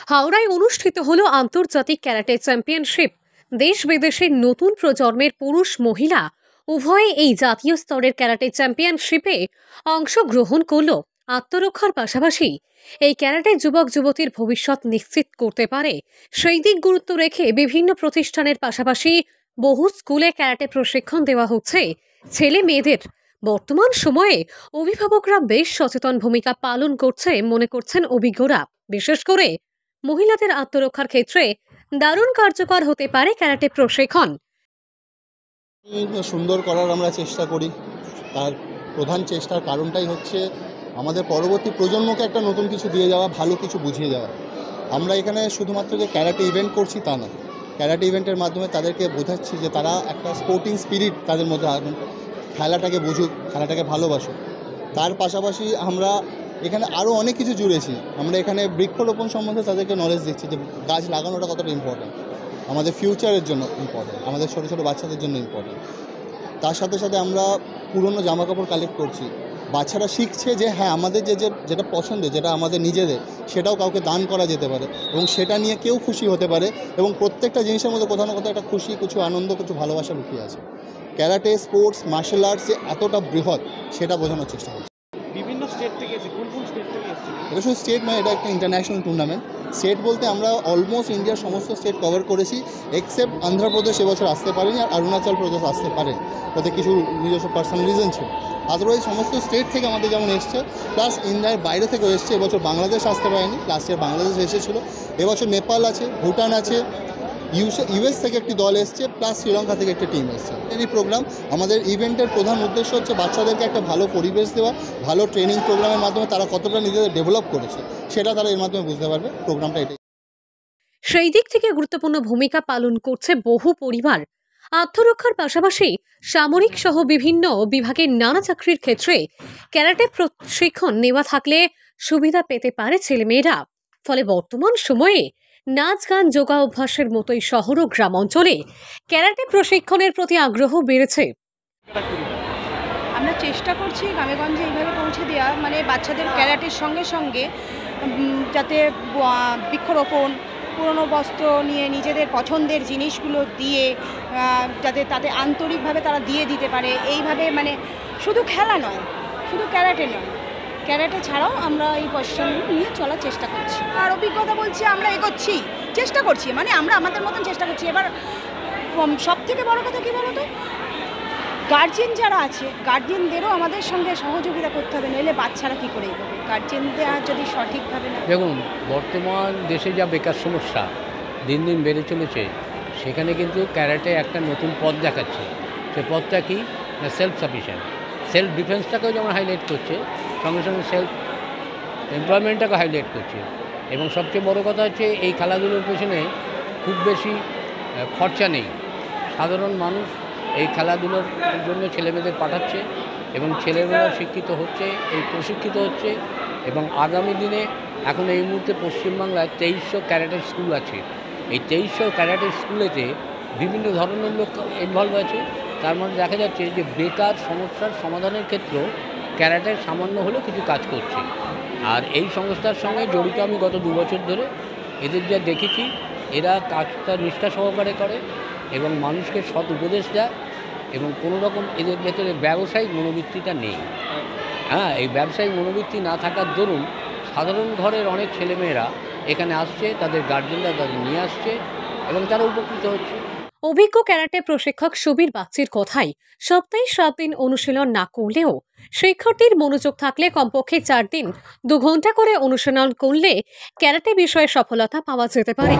হাওড়ায় অনুষ্ঠিত হলো আন্তর্জাতিক ক্যারাটে চ্যাম্পিয়নশিপ। দেশ বিদেশের নতুন প্রজন্মের পুরুষ মহিলা উভয়ে এই জাতীয় স্তরের ক্যারাটে চ্যাম্পিয়নশিপে অংশগ্রহণ করল। আত্মরক্ষার পাশাপাশি এই ক্যারাটে যুবক যুবতীর ভবিষ্যৎ নিশ্চিত করতে পারে সেই দিক গুরুত্ব রেখে বিভিন্ন প্রতিষ্ঠানের পাশাপাশি বহু স্কুলে ক্যারাটে প্রশিক্ষণ দেওয়া হচ্ছে ছেলে মেয়েদের। বর্তমান সময়ে অভিভাবকরা বেশ সচেতন ভূমিকা পালন করছে মনে করছেন অভিজ্ঞরা। বিশেষ করে মহিলাদের আত্মরক্ষার ক্ষেত্রে দারুণ কার্যকর হতে পারে ক্যারাটে প্রশিক্ষণ। সুন্দর করার আমরা চেষ্টা করি। তার প্রধান চেষ্টার কারণটাই হচ্ছে আমাদের পরবর্তী প্রজন্মকে একটা নতুন কিছু দিয়ে যাওয়া, ভালো কিছু বুঝিয়ে যাওয়া। আমরা এখানে শুধুমাত্র যে ক্যারাটে ইভেন্ট করছি তা না, ক্যারাটে ইভেন্টের মাধ্যমে তাদেরকে বোঝাচ্ছি যে তারা একটা স্পোর্টিং স্পিরিট তাদের মধ্যে আনুক, খেলাটাকে বুঝুক, খেলাটাকে ভালোবাসুক। তার পাশাপাশি আমরা এখানে আরও অনেক কিছু জুড়েছি। আমরা এখানে বৃক্ষরোপণ সম্বন্ধে তাদেরকে নলেজ দিচ্ছি যে গাছ লাগানোটা কতটা ইম্পর্ট্যান্ট, আমাদের ফিউচারের জন্য ইম্পর্ট্যান্ট, আমাদের ছোটো ছোটো বাচ্চাদের জন্য ইম্পর্ট্যান্ট। তার সাথে সাথে আমরা পুরনো জামাকাপড় কালেক্ট করছি। বাচ্চারা শিখছে যে হ্যাঁ, আমাদের যেটা পছন্দের, যেটা আমাদের নিজেদের, সেটাও কাউকে দান করা যেতে পারে এবং সেটা নিয়ে কেউ খুশি হতে পারে এবং প্রত্যেকটা জিনিসের মধ্যে কোথাও না কোথাও একটা খুশি, কিছু আনন্দ, কিছু ভালোবাসা লুকিয়ে আছে। ক্যারাটে স্পোর্টস, মার্শাল আর্টস যে এতটা বৃহৎ সেটা বোঝানোর চেষ্টা করছি। বিভিন্ন স্টেট থেকে এসেছে, কোন স্টেট থেকে এসেছে? এটা শুধু স্টেট নয়, এটা একটা ইন্টারন্যাশনাল টুর্নামেন্ট। স্টেট বলতে আমরা অলমোস্ট ইন্ডিয়ার সমস্ত স্টেট কভার করেছি, এক্সেপ্ট অন্ধ্রপ্রদেশ এবছর আসতে পারেনি আর অরুণাচল প্রদেশ আসতে পারেন, ওতে কিছু নিজস্ব পার্সোনাল রিজন ছিল। আদারওয়াইজ সমস্ত স্টেট থেকে আমাদের যেমন এসছে, প্লাস ইন্ডিয়ার বাইরে থেকেও এসছে। এবছর বাংলাদেশ আসতে পারেনি, লাস্ট ইয়ার বাংলাদেশ এসেছিলো। এবছর নেপাল আছে, ভুটান আছে, ইউএস থেকে একটি দল এসছে, প্লাস শ্রীলঙ্কা থেকে একটি টিম এসছে। এই প্রোগ্রাম, আমাদের ইভেন্টের প্রধান উদ্দেশ্য হচ্ছে বাচ্চাদেরকে একটা ভালো পরিবেশ দেওয়া, ভালো ট্রেনিং প্রোগ্রামের মাধ্যমে তারা কতটা নিজেদের ডেভেলপ করেছে সেটা তারা এর মাধ্যমে বুঝতে পারবে। প্রোগ্রামটা এটাই। সেই দিক থেকে গুরুত্বপূর্ণ ভূমিকা পালন করছে বহু পরিবার। আত্মরক্ষার পাশাপাশি সামরিক সহ বিভিন্ন বিভাগের নানা চাকরির ক্ষেত্রে ক্যারাটে প্রশিক্ষণ নেওয়া থাকলে সুবিধা পেতে পারে ছেলেমেয়েরা। ফলে বর্তমান সময়ে নাচ গান যোগা অভ্যাসের মতোই শহর ও গ্রাম অঞ্চলে ক্যারাটে প্রশিক্ষণের প্রতি আগ্রহ বেড়েছে। আমরা চেষ্টা করছি গ্রামেগঞ্জে এইভাবে পৌঁছে দেওয়া, মানে বাচ্চাদের ক্যারাটের সঙ্গে সঙ্গে যাতে বৃক্ষরোপণ, পুরনো বস্ত্র নিয়ে নিজেদের পছন্দের জিনিসগুলো দিয়ে যাতে তাতে আন্তরিকভাবে তারা দিয়ে দিতে পারে। এইভাবে মানে শুধু খেলা নয়, শুধু ক্যারাটে নয়, ক্যারাটে ছাড়াও আমরা এই পজিশনগুলো নিয়ে চলার চেষ্টা করছি। আর অভিজ্ঞতা বলছি আমরা এগোচ্ছি, চেষ্টা করছি, মানে আমরা আমাদের মতন চেষ্টা করছি। এবার সব থেকে বড় কথা কী বলো তো, গার্জেন যারা আছে, গার্জেনদেরও আমাদের সঙ্গে সহযোগিতা করতে হবে, নইলে বাচ্চারা কী করে এগোবে গার্জেনদের যদি সঠিকভাবে না। দেখুন, বর্তমান দেশে যা বেকার সমস্যা দিন দিন বেড়ে চলেছে, সেখানে কিন্তু ক্যারাটে একটা নতুন পথ দেখাচ্ছে। সে পথটা কি না, সেলফ সাফিসিয়েন্ট। সেলফ ডিফেন্সটাকেও যেমন হাইলাইট করছে, সঙ্গে সঙ্গে সেলফ এমপ্লয়মেন্টটাকে হাইলাইট করছে। এবং সবচেয়ে বড় কথা হচ্ছে এই খেলাধুলোর পেছনে খুব বেশি খরচা নেই। সাধারণ মানুষ এই খেলাধুলোর জন্য ছেলেমেয়েদের পাঠাচ্ছে এবং ছেলেমেয়েরা শিক্ষিত হচ্ছে, এই প্রশিক্ষিত হচ্ছে। এবং আগামী দিনে এখন এই মুহূর্তে পশ্চিমবাংলায় 2300 ক্যারাটে স্কুল আছে। এই 2300 ক্যারাটে স্কুলেতে বিভিন্ন ধরনের লোক ইনভলভ আছে। তার মধ্যে দেখা যাচ্ছে যে বেকার সমস্যার সমাধানের ক্ষেত্রেও ক্যারাটে সামান্য হলেও কিছু কাজ করছে। আর এই সংস্থার সঙ্গে জড়িত আমি গত 2 বছর ধরে। এদের যা দেখেছি, এরা কাজটা নিষ্ঠা সহকারে করে এবং মানুষকে সৎ উপদেশ দেয় এবং কোনো রকম এদের ভেতরে ব্যবসায়িক মনোবৃত্তিটা নেই। হ্যাঁ, এই ব্যবসায়িক মনোবৃত্তি না থাকার দরুন সাধারণ ঘরের অনেক ছেলেমেয়েরা এখানে আসছে, তাদের গার্জেনরা তাদের নিয়ে আসছে এবং তারা উপকৃত হচ্ছে। অভিজ্ঞ ক্যারাটে প্রশিক্ষক সুবীর বাগচির কথাই, সপ্তাহে 7 দিন অনুশীলন না করলেও শিক্ষার্থীর মনোযোগ থাকলে কমপক্ষে 4 দিন 2 ঘন্টা করে অনুশীলন করলে ক্যারাটে বিষয়ে সফলতা পাওয়া যেতে পারে।